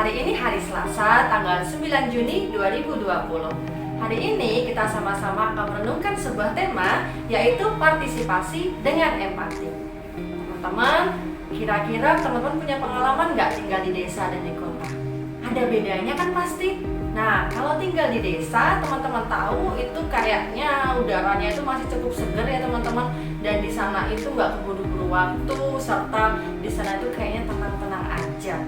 Hari ini hari Selasa, tanggal 9 Juni 2020. Hari ini kita sama-sama akan merenungkan sebuah tema, yaitu partisipasi dengan empati. Teman-teman, kira-kira teman-teman punya pengalaman nggak tinggal di desa dan di kota? Ada bedanya kan pasti? Nah, kalau tinggal di desa, teman-teman tahu itu kayaknya udaranya itu masih cukup segar ya teman-teman. Dan di sana itu nggak keburu-buru waktu, serta di sana itu kayaknya tenang-tenang aja.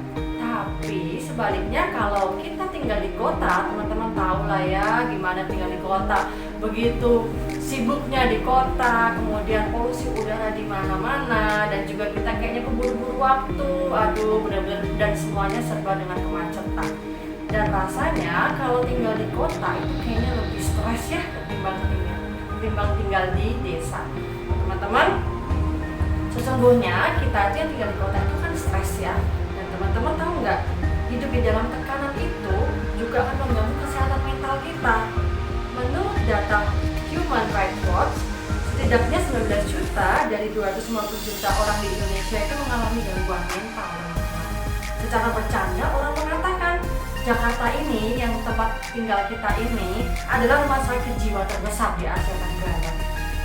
Tapi sebaliknya kalau kita tinggal di kota, teman-teman tahu lah ya gimana tinggal di kota. Begitu sibuknya di kota, kemudian polusi udara di mana-mana, dan juga kita kayaknya keburu-buru waktu. Aduh, benar-benar, dan semuanya serba dengan kemacetan. Dan rasanya kalau tinggal di kota itu kayaknya lebih stres ya ketimbang tinggal di desa. Teman-teman, sesungguhnya kita itu yang tinggal di kota itu kan stres ya. Dan teman-teman tahu nggak, hidup di dalam tekanan itu juga akan mengganggu kesehatan mental kita. Menurut data Human Rights Watch, setidaknya 19 juta dari 250 juta orang di Indonesia itu mengalami gangguan mental. Secara bercanda orang mengatakan Jakarta ini, yang tempat tinggal kita ini, adalah rumah sakit jiwa terbesar di Asia Tenggara.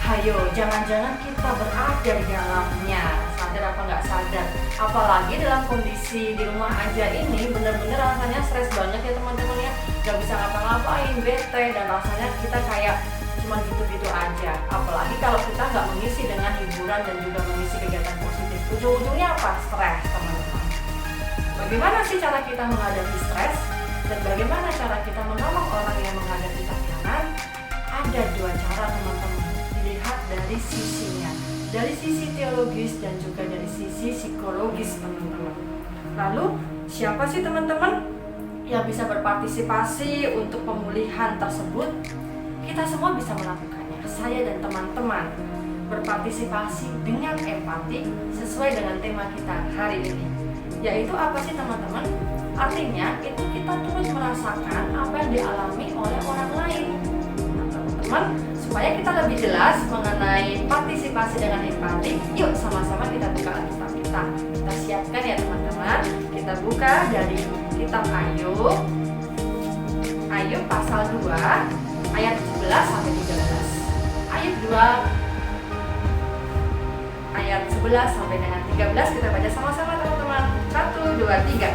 Hayo, jangan-jangan kita berada di dalamnya, sadar apa nggak sadar. Apalagi dalam kondisi di rumah aja ini, bener-bener rasanya stres banget ya teman-teman ya. Gak bisa ngapa-ngapain, bete, dan rasanya kita kayak cuma gitu-gitu aja. Apalagi kalau kita nggak mengisi dengan hiburan dan juga mengisi kegiatan positif. Ujung-ujungnya apa? Stres, teman-teman. Bagaimana sih cara kita menghadapi stres? Dan bagaimana cara kita menolong orang yang menghadapi tekanan? Ada dua cara teman-teman, dilihat dari sisinya, dari sisi teologis dan juga dari sisi psikologis teman-teman. Lalu siapa sih teman-teman yang bisa berpartisipasi untuk pemulihan tersebut? Kita semua bisa melakukannya, saya dan teman-teman berpartisipasi dengan empati sesuai dengan tema kita hari ini. Yaitu apa sih teman-teman? Artinya itu kita terus merasakan apa yang dialami oleh orang lain. Nah, teman-teman, supaya kita lebih jelas mengenai partisipasi dengan empati, yuk sama-sama kita buka Alkitab kita. Kita siapkan ya teman-teman. Kita buka dari kitab Ayub. Ayub pasal 2 ayat 11 sampai 13. Ayub 2 ayat 11 sampai dengan 13 kita baca sama-sama teman-teman. 1, 2, 3.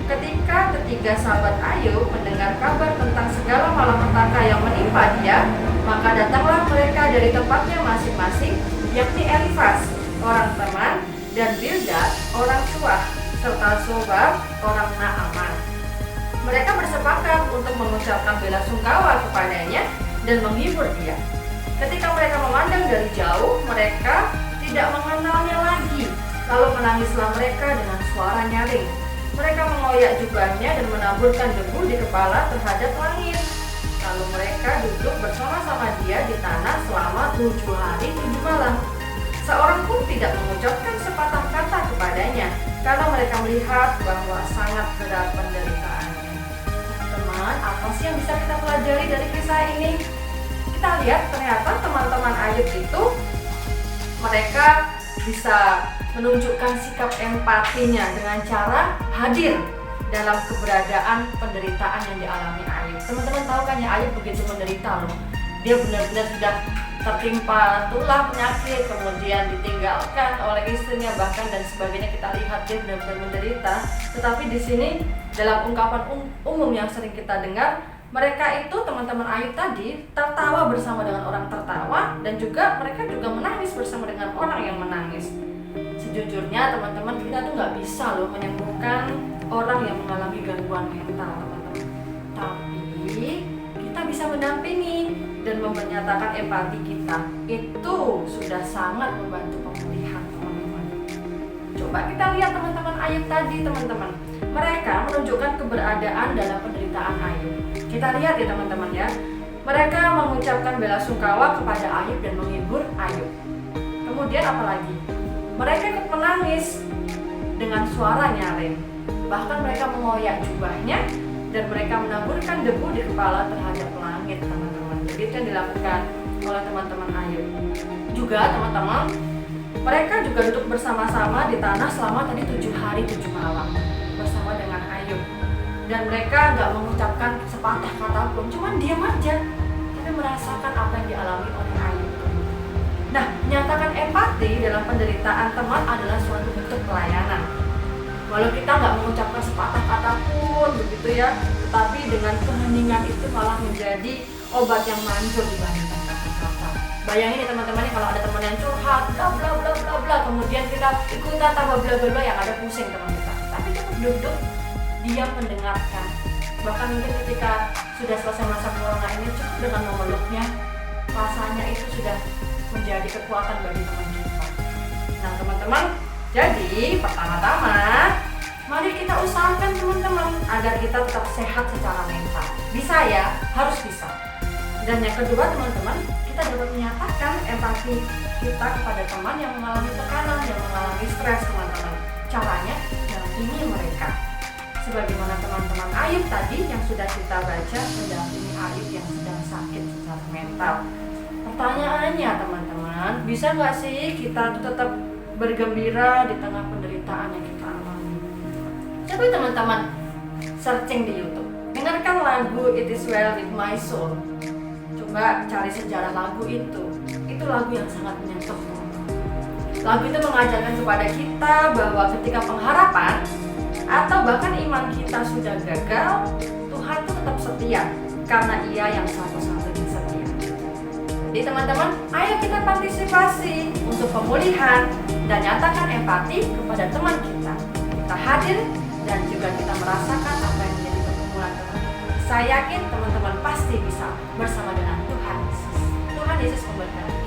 Ketika ketiga sahabat Ayub mendengar kabar tentang segala malapetaka yang menimpa dia, maka datanglah mereka dari tempatnya masing-masing, yakni Elifaz, orang Teman, dan Bildad, orang Suah, serta Sobab, orang Naaman. Mereka bersepakat untuk mengucapkan belasungkawa kepadanya dan menghibur dia. Ketika mereka memandang dari jauh, mereka tidak mengenalnya lagi. Lalu menangislah mereka dengan suara nyaring. Mereka mengoyak jubahnya dan menaburkan debu di kepala terhadap langit. Lalu mereka duduk bersama-sama dia di tanah selama 7 hari 7 malam. Seorang pun tidak mengucapkan sepatah kata kepadanya, karena mereka melihat bahwa sangat berat penderitaannya. Teman-teman, apa sih yang bisa kita pelajari dari kisah ini? Kita lihat ternyata teman-teman Ayub itu mereka bisa menunjukkan sikap empatinya dengan cara hadir dalam keberadaan penderitaan yang dialami Ayub. Teman-teman tahu kan ya, Ayub begitu menderita loh. Dia benar-benar sudah tertimpa tulah penyakit, kemudian ditinggalkan oleh istrinya bahkan dan sebagainya. Kita lihat dia benar-benar menderita. Tetapi di sini dalam ungkapan umum yang sering kita dengar, mereka itu teman-teman Ayub tadi tertawa bersama dengan orang tertawa, dan juga mereka juga menangis bersama dengan orang yang menangis. Sejujurnya teman-teman, kita tuh nggak bisa loh menyembuhkan orang yang mengalami gangguan mental teman-teman. Tapi kita bisa mendampingi dan menyatakan empati kita. Itu sudah sangat membantu pemulihan teman-teman. Coba kita lihat teman-teman Ayub tadi teman-teman. Mereka menunjukkan keberadaan dalam penderitaan Ayub. Kita lihat ya teman-teman ya. Mereka mengucapkan belasungkawa kepada Ayub dan menghibur Ayub. Kemudian apa lagi? Mereka ikut menangis dengan suara nyaring. Bahkan mereka mengoyak jubahnya dan mereka menaburkan debu di kepala terhadap langit teman-teman. Begitu yang dilakukan oleh teman-teman Ayub. Juga teman-teman, mereka juga duduk bersama-sama di tanah selama tadi 7 hari 7 malam bersama dengan Ayub. dan mereka nggak mengucapkan sepatah kata pun, cuman diam aja, tapi merasakan apa yang dialami oleh Ayub. Nah, menyatakan empati dalam penderitaan teman adalah suatu bentuk pelayanan. Walau kita nggak mengucapkan sepatah kata pun begitu ya, tetapi dengan keheningan itu malah menjadi obat yang manjur dibandingkan kata-kata. Bayangin ya teman-teman, kalau ada teman yang curhat, bla bla bla bla bla, kemudian kita ikutan tambah bla bla bla, yang ada pusing teman kita. Tapi cukup duduk, diam mendengarkan. Bahkan mungkin ketika sudah selesai masa corona ini, cukup dengan memeluknya, rasanya itu sudah menjadi kekuatan bagi teman kita. Nah teman-teman, jadi pertama-tama mari kita usahakan teman-teman agar kita tetap sehat secara mental. Bisa ya, harus bisa. Dan yang kedua teman-teman, kita dapat menyatakan empati kita kepada teman yang mengalami tekanan, yang mengalami stres teman-teman. Caranya, dampingi mereka. Sebagaimana teman-teman Ayub tadi yang sudah kita baca, mendampingi Ayub yang sedang sakit secara mental. Pertanyaannya teman-teman, bisa nggak sih kita tetap bergembira di tengah penderitaan yang kita alami? Coba teman-teman searching di YouTube, dengarkan lagu It Is Well With My Soul. Coba cari sejarah lagu itu lagu yang sangat menyentuh teman-teman. Lagu itu mengajarkan kepada kita bahwa ketika pengharapan atau bahkan iman kita sudah gagal, Tuhan itu tetap setia karena Ia yang satu-satunya setia. Jadi teman-teman, ayo kita partisipasi untuk pemulihan dan nyatakan empati kepada teman kita. Kita hadir dan juga kita merasakan apa yang menjadi pergumulan teman. Saya yakin teman-teman pasti bisa bersama dengan Tuhan Yesus. Tuhan Yesus memberkati.